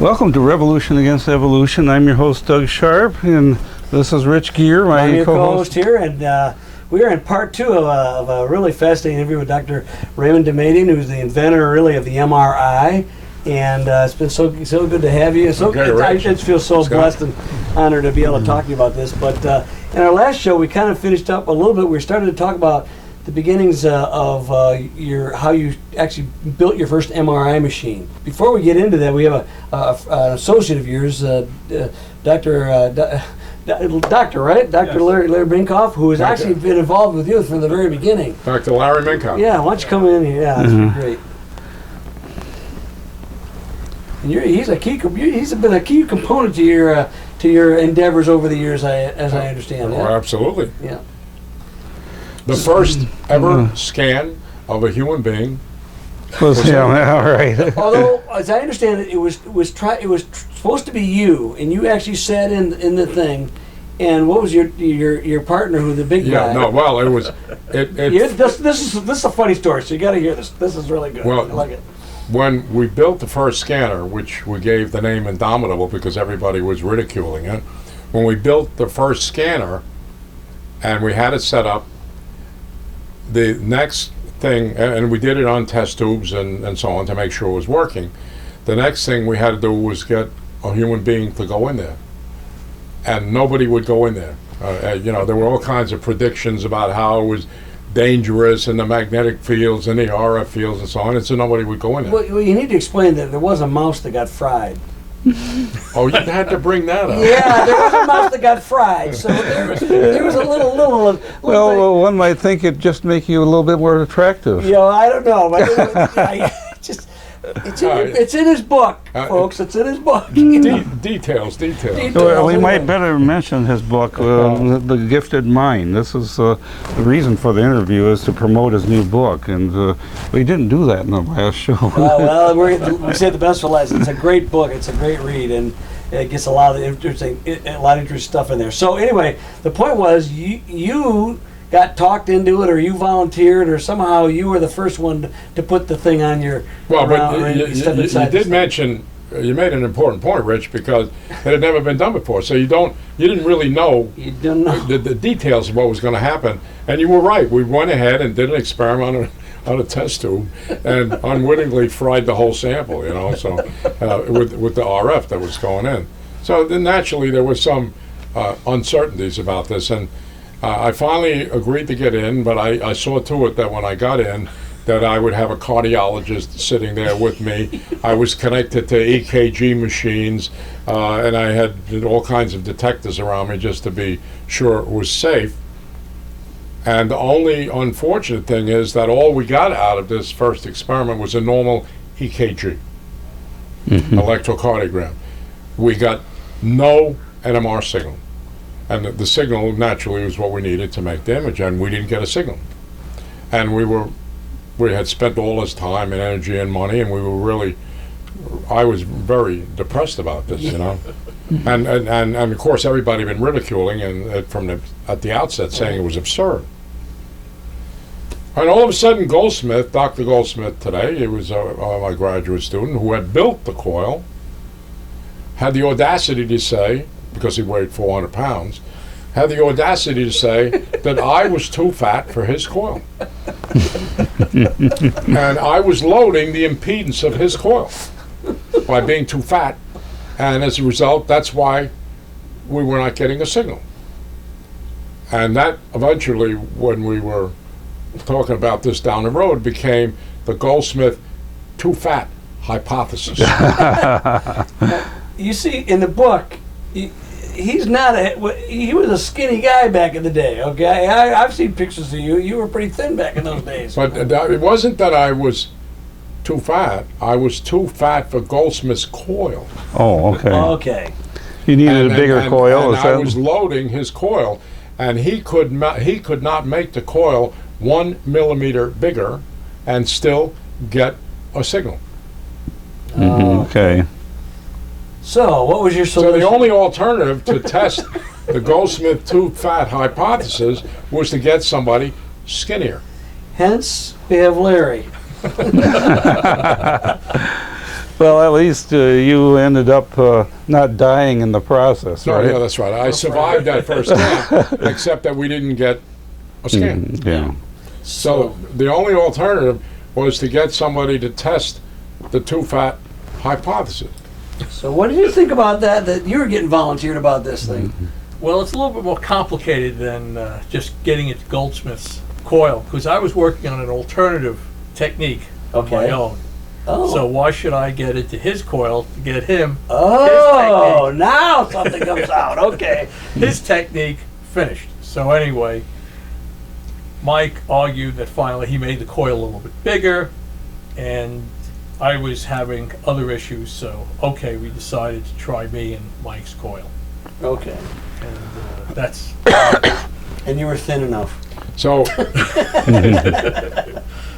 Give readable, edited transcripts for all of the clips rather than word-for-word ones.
Welcome to Revolution Against Evolution. I'm your host, Doug Sharp, and this is Rich Gear, my I'm your co-host here, and we are in part two of a really fascinating interview with Dr. Raymond Damadian, who's the inventor, really, of the MRI. And it's been so good to have you. I just feel so blessed and honored to be able to talk to you about this. But in our last show, we kind of finished up a little bit. We started to talk about the beginnings of how you actually built your first MRI machine. Before we get into that, we have an associate of yours, Doctor, right? Dr. Larry Minkoff, who has actually been involved with you from the very beginning. Dr. Larry Minkoff. Yeah, why don't you come in here? Yeah, that's great. And he's been a key component to your endeavors over the years, as I understand. Oh, absolutely. Yeah. The first ever scan of a human being. all right. Although, as I understand it, it was supposed to be you, and you actually sat in the thing. And what was your partner, who the big guy? Yeah, no, well, it was. This is a funny story, so you got to hear this. This is really good. Well, I like it. When we built the first scanner, which we gave the name Indomitable because everybody was ridiculing it, when we built the first scanner and we had it set up, the next thing, and we did it on test tubes and so on to make sure it was working, the next thing we had to do was get a human being to go in there. And nobody would go in there. There were all kinds of predictions about how it was dangerous and the magnetic fields and the RF fields and so on, and so nobody would go in there. Well, you need to explain that there was a mouse that got fried. Oh, you had to bring that up. Yeah, there was a mouse that got fried, so there was a little Well, one might think it'd just make you a little bit more attractive. I don't know. It's in his book, folks. It's in his book. Details. Well, we might better mention his book, The Gifted Mind. This is the reason for the interview is to promote his new book, and we didn't do that in the last show. We saved the best for last. It's a great book. It's a great read, and it gets a lot of interesting stuff in there. So anyway, the point was you got talked into it, or you volunteered, or somehow you were the first one to put the thing on your. Well, but you did mention. You made an important point, Rich, because it had never been done before. So you didn't really know. You didn't know the details of what was going to happen. And you were right. We went ahead and did an experiment on a test tube, and unwittingly fried the whole sample. So with the RF that was going in. So then naturally there was some uncertainties about this, and I finally agreed to get in. But I saw to it that when I got in, that I would have a cardiologist sitting there with me. I was connected to EKG machines, and I had all kinds of detectors around me just to be sure it was safe. And the only unfortunate thing is that all we got out of this first experiment was a normal EKG, electrocardiogram. We got no NMR signal. And the signal naturally was what we needed to make the image, and we didn't get a signal. And we had spent all this time and energy and money, and I was very depressed about this, and of course everybody had been ridiculing and at the outset saying it was absurd. And all of a sudden Dr. Goldsmith today, he was my graduate student who had built the coil, had the audacity to say, because he weighed 400 pounds, had the audacity to say that I was too fat for his coil. And I was loading the impedance of his coil by being too fat. And as a result, that's why we were not getting a signal. And that eventually, when we were talking about this down the road, became the Goldsmith too fat hypothesis. You see, in the book, he was a skinny guy back in the day, okay? I've seen pictures of you. You were pretty thin back in those days. But it wasn't that I was too fat. I was too fat for Goldsmith's coil. Oh, okay. Okay. You needed a bigger coil. And I was loading his coil, and he could not make the coil 1 millimeter bigger and still get a signal. Okay. So, what was your solution? So the only alternative to test the Goldsmith too fat hypothesis was to get somebody skinnier. Hence, we have Larry. Well, at least you ended up not dying in the process, No, right? yeah, that's right. I survived that first scan, except that we didn't get a scan. Yeah. So the only alternative was to get somebody to test the too-fat hypothesis. So what did you think about that? That you were getting volunteered about this thing? Well, it's a little bit more complicated than just getting it to Goldsmith's coil, because I was working on an alternative technique of my Okay. own. Oh. So why should I get it to his coil to get him Oh, technique. now something comes out. Okay. his technique finished? So anyway, Mike argued that finally he made the coil a little bit bigger, and I was having other issues, so okay, we decided to try me and Mike's coil. Okay. And that's And you were thin enough. So,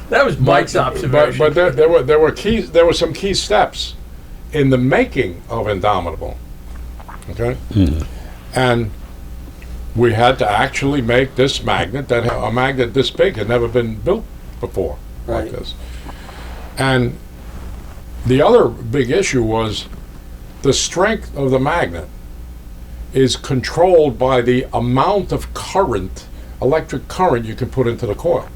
that was Mike's observation. but there were some key steps in the making of Indomitable. Okay, and we had to actually make this magnet, that a magnet this big had never been built before, Right. like this. And the other big issue was the strength of the magnet is controlled by the amount of current, electric current, you can put into the coil.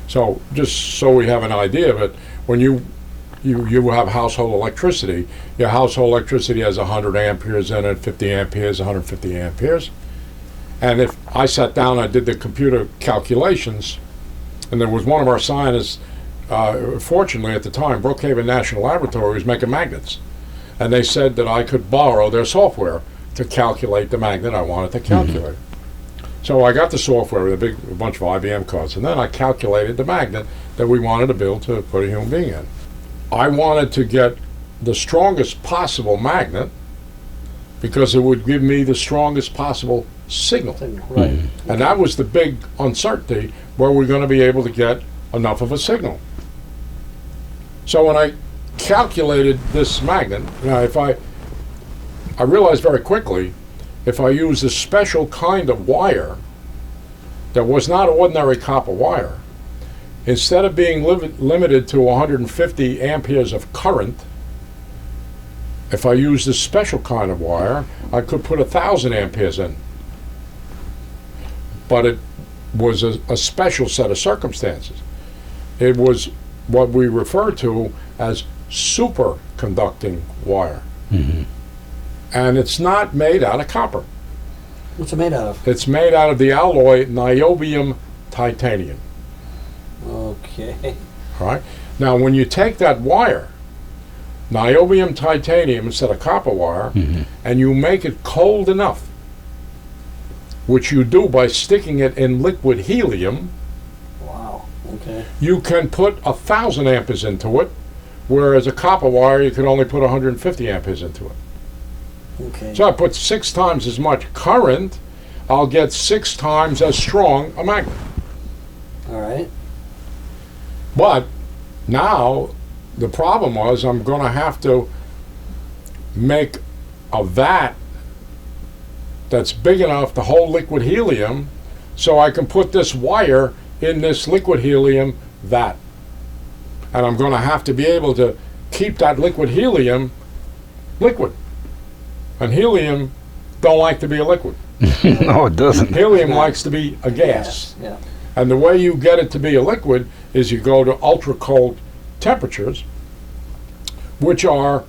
So just so we have an idea of it, when you have household electricity, your household electricity has 100 amperes in it, 50 amperes, 150 amperes. And if I sat down, I did the computer calculations, and there was one of our scientists, fortunately at the time, Brookhaven National Laboratory was making magnets. And they said that I could borrow their software to calculate the magnet I wanted to calculate. So I got the software with a bunch of IBM cards, and then I calculated the magnet that we wanted to build to put a human being in. I wanted to get the strongest possible magnet because it would give me the strongest possible signal. Right. And that was the big uncertainty, where we're going to be able to get enough of a signal. So when I calculated this magnet, I realized very quickly, if I used a special kind of wire that was not ordinary copper wire, instead of being limited to 150 amperes of current, if I used a special kind of wire, I could put 1,000 amperes in. But it was a special set of circumstances. It was what we refer to as superconducting wire. And it's not made out of copper. What's it made out of? It's made out of the alloy niobium titanium. Okay. All right. Now, when you take that wire, niobium titanium instead of copper wire, and you make it cold enough, which you do by sticking it in liquid helium, Wow. Okay. you can put 1,000 amperes into it, whereas a copper wire you could only put 150 amperes into it. Okay. So I put 6 times as much current, I'll get 6 times as strong a magnet. All right. But now the problem was I'm going to have to make a vat that's big enough to hold liquid helium so I can put this wire in this liquid helium vat. And I'm going to have to be able to keep that liquid helium liquid. And helium don't like to be a liquid. No, it doesn't. Helium likes to be a gas. Yeah. And the way you get it to be a liquid is you go to ultra cold temperatures, which are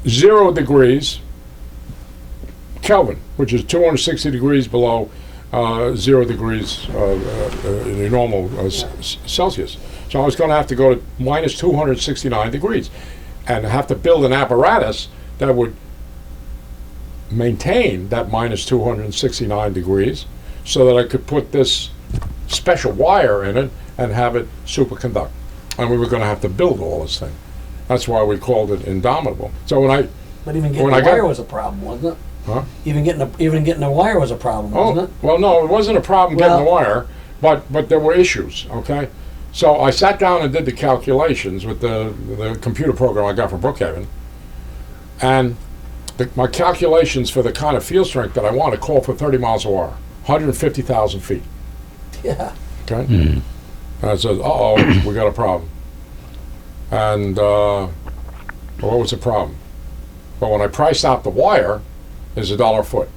0 degrees Kelvin, which is 260 degrees below 0 degrees in the normal Celsius. So I was going to have to go to minus 269 degrees and have to build an apparatus that would maintain that minus 269 degrees so that I could put this special wire in it and have it superconduct. And we were going to have to build all this thing. That's why we called it Indomitable. So But even getting When the I got- wire was a problem, wasn't it? Huh? Even getting the wire was a problem, wasn't Oh, it? well, no, it wasn't a problem getting the Well- wire, but there were issues, okay? So I sat down and did the calculations with the computer program I got from Brookhaven, and my calculations for the kind of field strength that I want to call for 30 miles an hour, 150,000 feet, Yeah. okay? And I said, uh-oh, we got a problem. And Well, what was the problem? Well, when I priced out the wire, it's $1 a foot.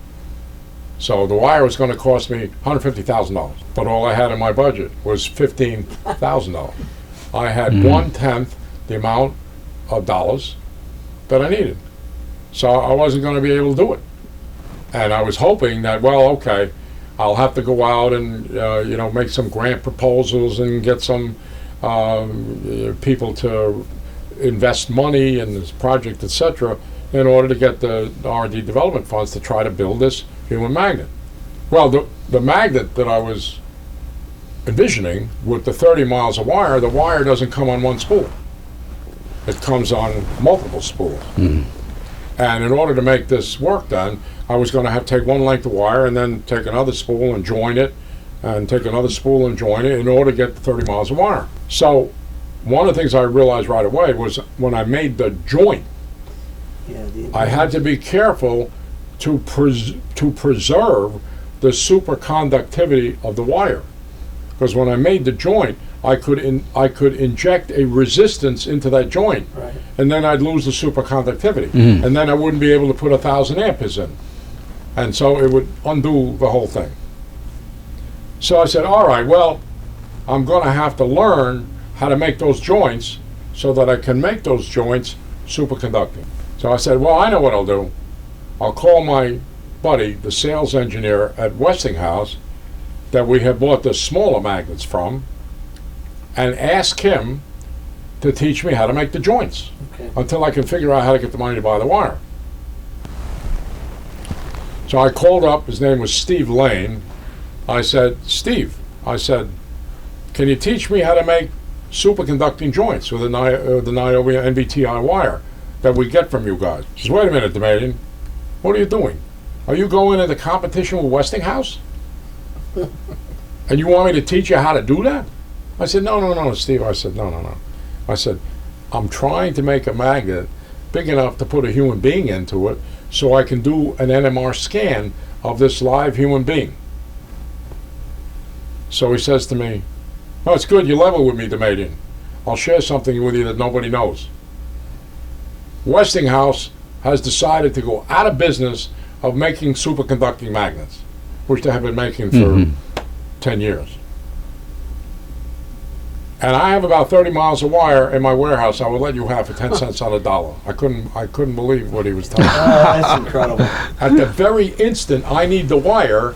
So the wire was going to cost me $150,000, but all I had in my budget was $15,000. I had 1/10 the amount of dollars that I needed, so I wasn't going to be able to do it. And I was hoping that, well, okay, I'll have to go out and make some grant proposals and get some people to invest money in this project, etc., in order to get the R&D development funds to try to build this human magnet. Well, the magnet that I was envisioning with the 30 miles of wire, the wire doesn't come on one spool. It comes on multiple spools. And in order to make this work then, I was going to have to take one length of wire and then take another spool and join it, and take another spool and join it in order to get the 30 miles of wire. So one of the things I realized right away was when I made the joint, I had to be careful to preserve the superconductivity of the wire, because when I made the joint, I could inject a resistance into that joint, Right. and then I'd lose the superconductivity, and then I wouldn't be able to put 1,000 amperes in, and so it would undo the whole thing. So I said, all right, well, I'm going to have to learn how to make those joints so that I can make those joints superconducting. So I said, well, I know what I'll do. I'll call my buddy, the sales engineer at Westinghouse, that we have bought the smaller magnets from, and ask him to teach me how to make the joints until I can figure out how to get the money to buy the wire. So I called up, his name was Steve Lane. I said, Steve, I said, can you teach me how to make superconducting joints with the niobium NVTI wire that we get from you guys? He says, wait a minute, Damadian, what are you doing? Are you going into competition with Westinghouse? And you want me to teach you how to do that? I said, no, Steve. I said, no. I said, I'm trying to make a magnet big enough to put a human being into it so I can do an NMR scan of this live human being. So he says to me, oh, it's good, you level with me, Damadian. I'll share something with you that nobody knows. Westinghouse has decided to go out of business of making superconducting magnets, which they have been making for 10 years. And I have about 30 miles of wire in my warehouse I will let you have for 10 cents on a dollar. I couldn't believe what he was telling me. That's incredible. At the very instant I need the wire,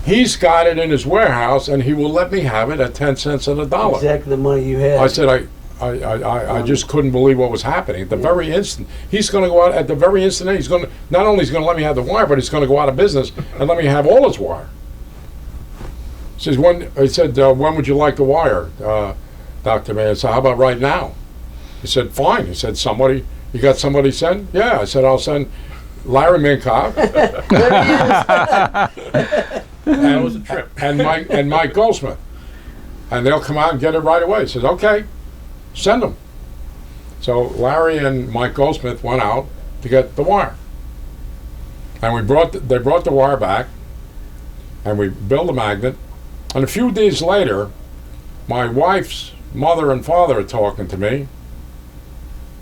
he's got it in his warehouse and he will let me have it at 10 cents on a dollar. Exactly the money you had. I said, I just couldn't believe what was happening. At the very instant, he's going to go out. At the very instant, he's going to not only is going to let me have the wire, but he's going to go out of business and let me have all his wire. He says, when would you like the wire, Dr. May? I said, how about right now? He said, fine. He said, you got somebody send? Yeah. I said, I'll send Larry Minkoff. That was a trip. and Mike Goldsmith, and they'll come out and get it right away. He says, okay, send them. So Larry and Mike Goldsmith went out to get the wire, and they brought the wire back, and we built a magnet. And a few days later, my wife's mother and father are talking to me,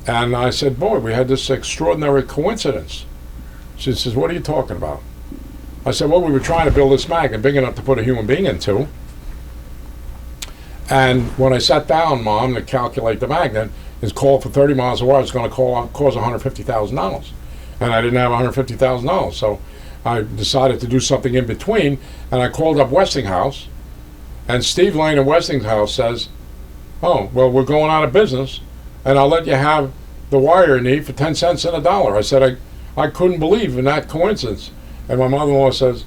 and I said, boy, we had this extraordinary coincidence. She says, what are you talking about? I said, well, we were trying to build this magnet big enough to put a human being into. And when I sat down, Mom, to calculate the magnet, it's called for 30 miles of wire, it's going to cause $150,000. And I didn't have $150,000. So I decided to do something in between, and I called up Westinghouse. And Steve Lane at Westinghouse says, oh, well, we're going out of business, and I'll let you have the wire you need for 10 cents on a dollar. I said, I couldn't believe in that coincidence. And my mother-in-law says,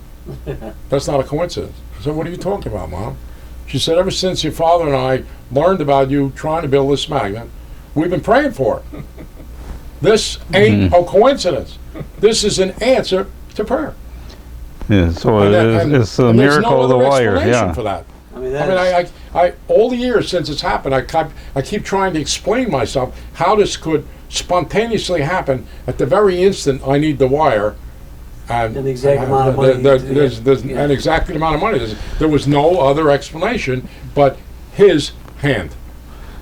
that's not a coincidence. I said, what are you talking about, Mom? She said, ever since your father and I learned about you trying to build this magnet, we've been praying for it. This ain't a coincidence. This is an answer to prayer. Yeah, so it's a and there's miracle no of the other wire. explanation Yeah. for that. I mean, I all the years since it's happened, I keep trying to explain myself how this could spontaneously happen at the very instant I need the wire. And the exact amount of money. And exactly the amount of money. There was no other explanation but his hand.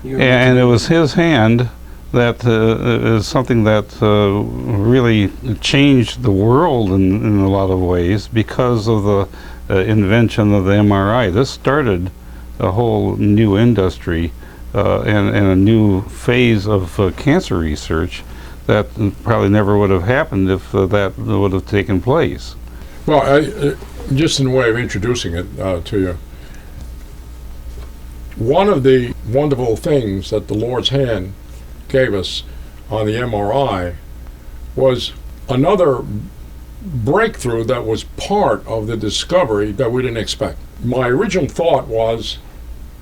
And it was his hand that is something that really changed the world in a lot of ways because of the invention of the MRI. This started a whole new industry and a new phase of cancer research that probably never would have happened if that would have taken place. Well, just in a way of introducing it to you, one of the wonderful things that the Lord's hand gave us on the MRI was another breakthrough that was part of the discovery that we didn't expect. My original thought was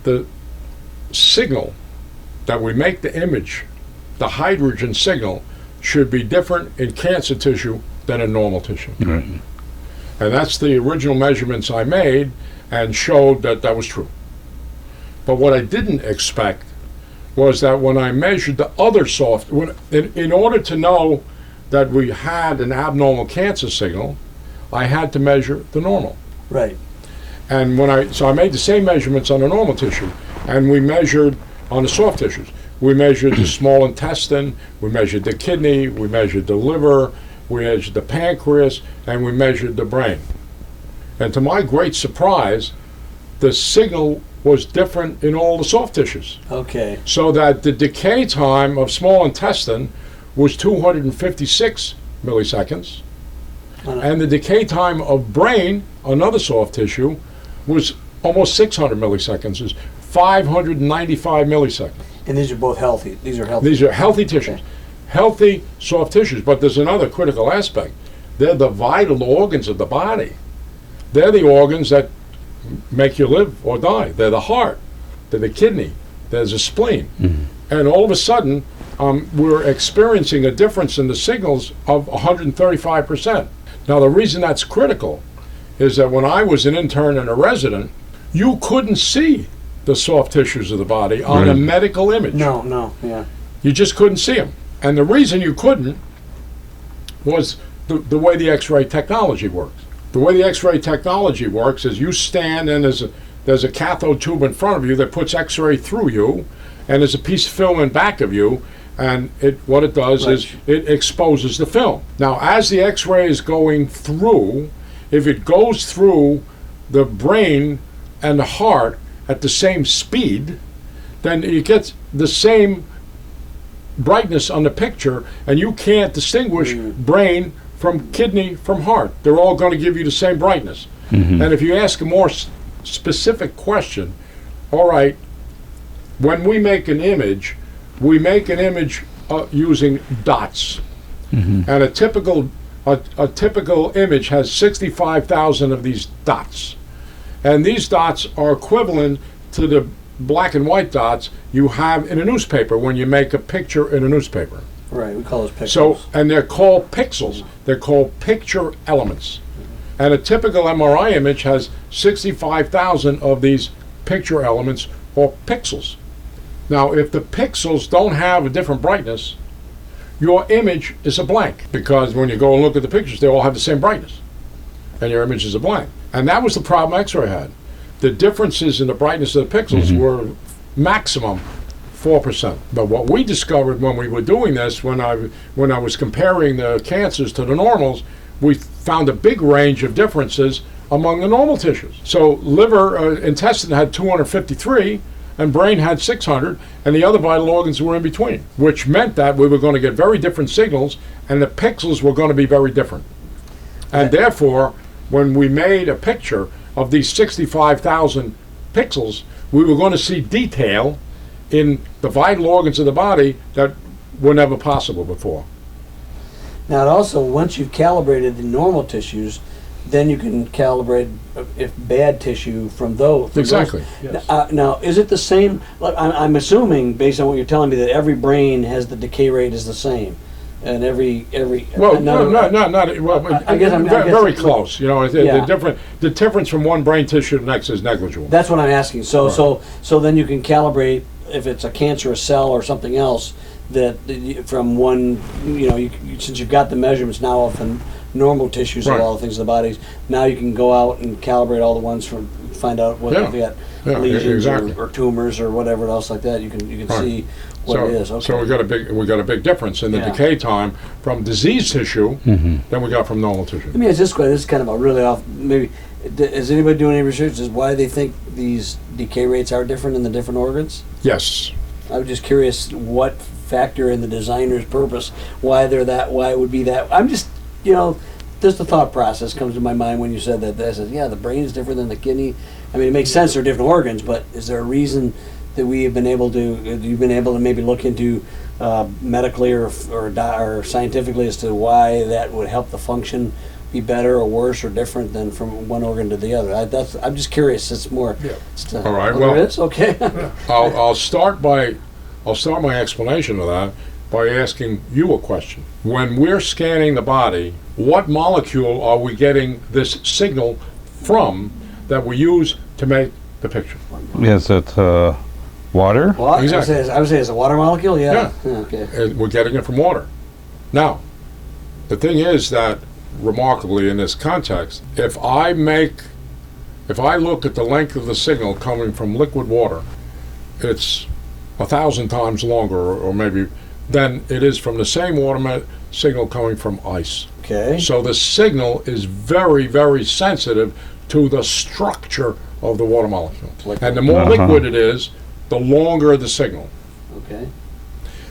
the signal that we make the image, the hydrogen signal, should be different in cancer tissue than in normal tissue. Right. And that's the original measurements I made and showed that that was true. But what I didn't expect was that when I measured the other in order to know that we had an abnormal cancer signal, I had to measure the normal. Right. And so I made the same measurements on the normal tissue, and we measured on the soft tissues. We measured the small intestine, we measured the kidney, we measured the liver, we measured the pancreas, and we measured the brain. And to my great surprise, the signal was different in all the soft tissues. Okay. So that the decay time of small intestine was 256 milliseconds, and the decay time of brain, another soft tissue, was almost 600 milliseconds, is 595 milliseconds. And these are both healthy. These are healthy. These are healthy tissues, healthy soft tissues. But there's another critical aspect. They're the vital organs of the body. They're the organs that make you live or die. They're the heart, they're the kidney, there's a spleen. Mm-hmm. And all of a sudden, we're experiencing a difference in the signals of 135%. Now, the reason that's critical is that when I was an intern and a resident, you couldn't see the soft tissues of the body on a medical image. No, yeah. You just couldn't see them. And the reason you couldn't was the way the X-ray technology works. The way the X-ray technology works is you stand and there's a cathode tube in front of you that puts X-ray through you, and there's a piece of film in back of you, and what it does is it exposes the film. Now, as the X-ray is going through, if it goes through the brain and the heart at the same speed, then you get the same brightness on the picture, and you can't distinguish brain from kidney from heart. They're all going to give you the same brightness. Mm-hmm. And if you ask a more specific question, all right, when we make an image, we make an image using dots. Mm-hmm. And a typical image has 65,000 of these dots. And these dots are equivalent to the black and white dots you have in a newspaper when you make a picture in a newspaper. Right, we call those pixels. So, and they're called pixels. They're called picture elements. And a typical MRI image has 65,000 of these picture elements or pixels. Now, if the pixels don't have a different brightness, your image is a blank, because when you go and look at the pictures, they all have the same brightness, and your image is a blank. And that was the problem X-ray had. The differences in the brightness of the pixels were maximum 4%. But what we discovered when we were doing this, when I was comparing the cancers to the normals, we found a big range of differences among the normal tissues. So liver, intestine had 253, and brain had 600, and the other vital organs were in between, which meant that we were going to get very different signals, and the pixels were going to be very different. And therefore, when we made a picture of these 65,000 pixels, we were going to see detail in the vital organs of the body that were never possible before. Now, also, once you've calibrated the normal tissues, then you can calibrate if bad tissue from those. Exactly. Yes. Now, is it the same? I'm assuming, based on what you're telling me, that every brain has the decay rate is the same, and every. Well, I guess I'm very close. You know, the difference from one brain tissue to the next is negligible. That's what I'm asking. So, Right. so then you can calibrate if it's a cancerous cell or something else. That from one, since you've got the measurements now of the normal tissues Right. of all the things in the body, now you can go out and calibrate all the ones from find out what you got. Yeah, lesions exactly. or tumors or whatever else like that. You can Right. see what it is. Okay. So we got a big difference in the Yeah. decay time from diseased tissue than we got from normal tissue. Let me ask this question. This is kind of a really off. Maybe is anybody doing any research as why they think these decay rates are different in the different organs? Yes. I was just curious what factor in the designer's purpose, why they're that, why it would be that. I'm just, just the thought process comes to my mind when you said that. I said, yeah, the brain is different than the kidney. I mean, it makes sense they're different organs, but is there a reason that we have been able to, you've been able to maybe look into medically or scientifically as to why that would help the function be better or worse or different than from one organ to the other? I'm just curious. It's more. Yeah. All right. Well, Well, it is okay. I'll start my explanation of that by asking you a question. When we're scanning the body, what molecule are we getting this signal from that we use to make the picture? Is it water? Well, Exactly. I would say it's a water molecule. Yeah. Yeah. Okay. And we're getting it from water. Now, the thing is that, remarkably in this context, if I look at the length of the signal coming from liquid water, it's 1,000 times longer, or maybe, than it is from the same water signal coming from ice. Okay. So the signal is very, very sensitive to the structure of the water molecule. And the more liquid it is, the longer the signal. Okay.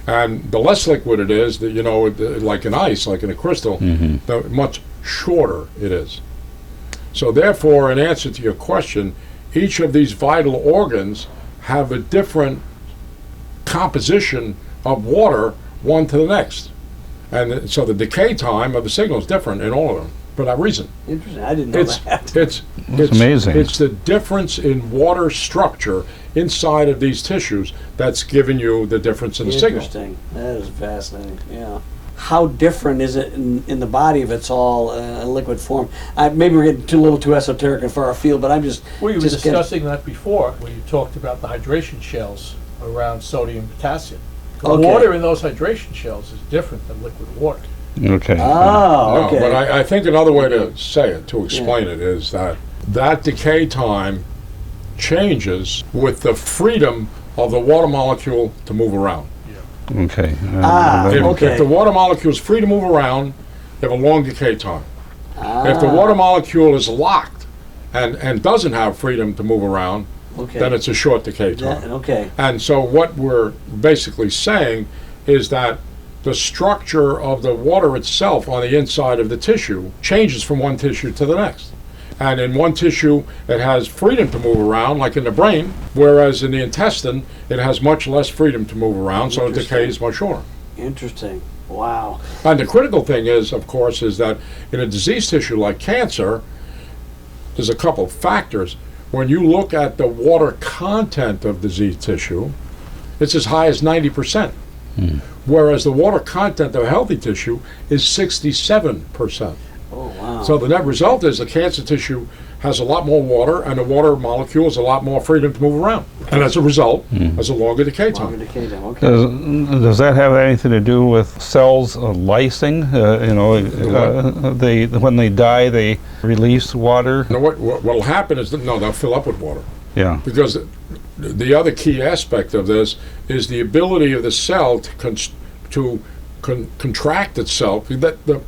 And the less liquid it is, like in ice, like in a crystal, the much shorter it is. So therefore, in answer to your question, each of these vital organs have a different composition of water, one to the next. And so the decay time of the signal is different in all of them for that reason. Interesting. I didn't know that. It's amazing. It's the difference in water structure inside of these tissues that's giving you the difference in the signal. Interesting. That is fascinating. Yeah. How different is it in the body if it's all in liquid form? Maybe we're getting a little too esoteric and far afield, but I'm just. We were just discussing that before when you talked about the hydration shells around sodium and potassium. The Okay. water in those hydration shells is different than liquid water. Okay. Oh, okay. No, but I think another way to say it, to explain it, is that decay time changes with the freedom of the water molecule to move around. Okay. If the water molecule is free to move around, you have a long decay time. If the water molecule is locked and doesn't have freedom to move around, Okay. then it's a short decay time. Okay. And so what we're basically saying is that the structure of the water itself on the inside of the tissue changes from one tissue to the next. And in one tissue, it has freedom to move around, like in the brain, whereas in the intestine, it has much less freedom to move around, so the decay is much shorter. Interesting. Wow. And the critical thing is, of course, is that in a diseased tissue like cancer, there's a couple of factors. When you look at the water content of diseased tissue, it's as high as 90%. Whereas the water content of healthy tissue is 67%. Oh, wow. So the net result is the cancer tissue has a lot more water, and the water molecule has a lot more freedom to move around. And as a result, has a longer decay time. Longer decay time. Okay. Does that have anything to do with cells lysing? When they die, they release water. Now what will happen is they'll fill up with water. Yeah. Because the other key aspect of this is the ability of the cell to contract itself. That the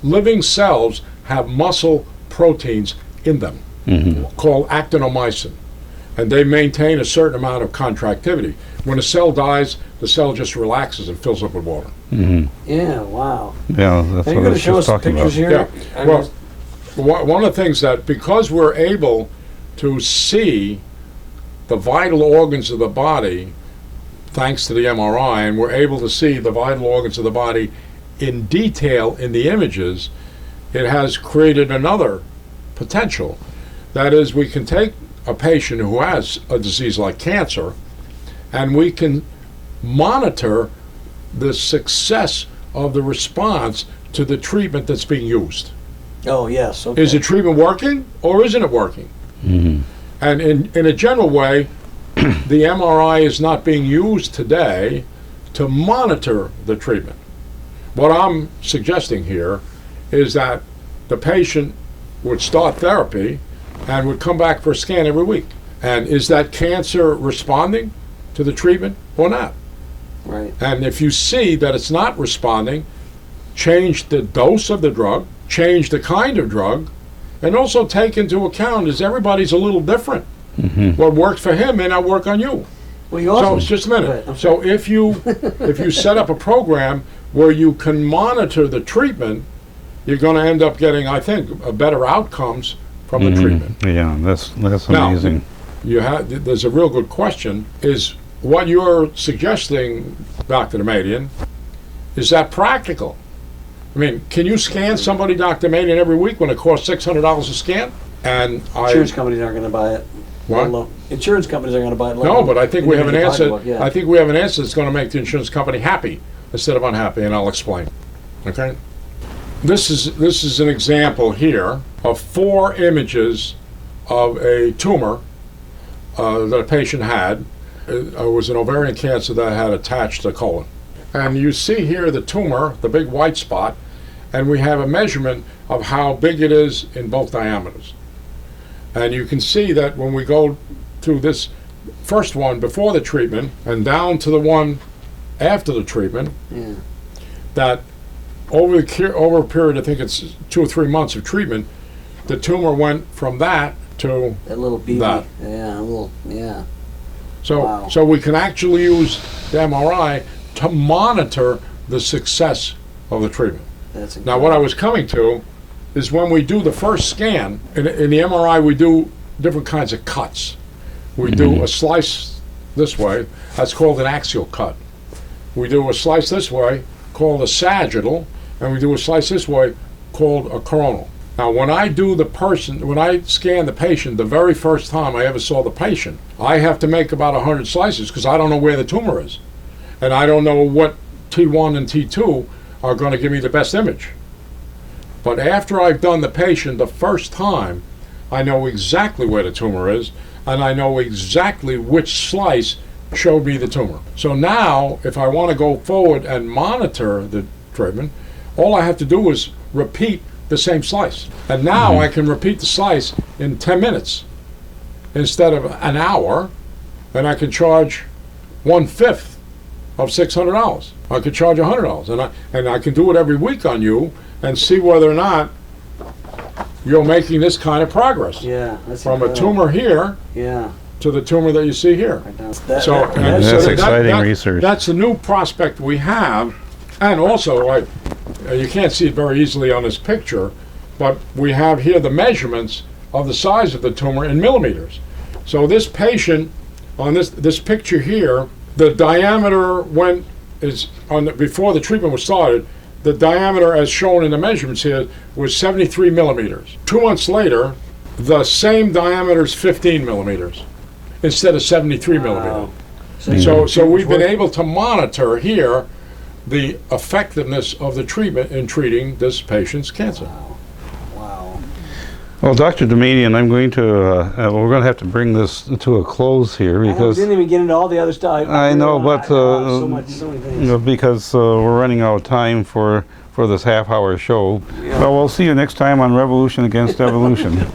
living cells have muscle proteins in them called actinomycin, and they maintain a certain amount of contractivity. When a cell dies, the cell just relaxes and fills up with water. Yeah. Wow. Yeah, that's Are you what I going to was show us just talking pictures about. here? Yeah. Well, one of the things that, because we're able to see the vital organs of the body, thanks to the MRI, and we're able to see the vital organs of the body in detail in the images, it has created another potential. That is, we can take a patient who has a disease like cancer, and we can monitor the success of the response to the treatment that's being used. Oh, yes. Okay. Is the treatment working, or isn't it working? And in a general way, the MRI is not being used today to monitor the treatment. What I'm suggesting here is that the patient would start therapy and would come back for a scan every week. And is that cancer responding to the treatment or not? Right. And if you see that it's not responding, change the dose of the drug, change the kind of drug, and also take into account is everybody's a little different. What worked for him may not work on you. Well, you also. So just a minute. Right, So if you set up a program where you can monitor the treatment, you're going to end up getting, I think, better outcomes from the treatment. Yeah, that's Now, amazing. There's a real good question. Is what you're suggesting, Dr. Damadian, is that practical? I mean, can you scan somebody, Dr. Damadian, every week when it costs $600 a scan? And Insurance companies aren't going to buy it. What? Insurance companies are going to buy it. No, but I think we have an answer. Pocketbook, yeah. I think we have an answer that's going to make the insurance company happy instead of unhappy, and I'll explain. Okay. This is an example here of 4 images of a tumor that a patient had. It was an ovarian cancer that had attached a colon. And you see here the tumor, the big white spot, and we have a measurement of how big it is in both diameters. And you can see that when we go to this first one before the treatment and down to the one after the treatment, that over a period, I think it's 2 or 3 months of treatment, the tumor went from that to that little BB. that. Yeah. So, Wow. so we can actually use the MRI to monitor the success of the treatment. That's Now, what I was coming to is when we do the first scan, in the MRI we do different kinds of cuts. We do a slice this way, that's called an axial cut. We do a slice this way, called a sagittal, and we do a slice this way, called a coronal. Now, when I scan the patient, the very first time I ever saw the patient, I have to make about 100 slices because I don't know where the tumor is. And I don't know what T1 and T2 are going to give me the best image. But after I've done the patient the first time, I know exactly where the tumor is, and I know exactly which slice showed me the tumor. So now, if I want to go forward and monitor the treatment, all I have to do is repeat the same slice. And now I can repeat the slice in 10 minutes instead of an hour, and I can charge 1/5 of $600. I could charge $100, and I can do it every week on you and see whether or not you're making this kind of progress. Yeah. That's From a incredible. tumor here Yeah. to the tumor that you see here. So That's exciting research. That's a new prospect we have, and also you can't see it very easily on this picture, but we have here the measurements of the size of the tumor in millimeters. So this patient on this picture here, the diameter before the treatment was started, the diameter as shown in the measurements here was 73 millimeters. 2 months later, the same diameter is 15 millimeters instead of 73 millimeters. So we've been able to monitor here the effectiveness of the treatment in treating this patient's cancer. Wow. Well, Dr. Damadian, I'm going to, we're going to have to bring this to a close here We because didn't even get into all the other stuff. I know, but so many things. because we're running out of time for this half-hour show. Yeah. Well, we'll see you next time on Revolution Against Evolution.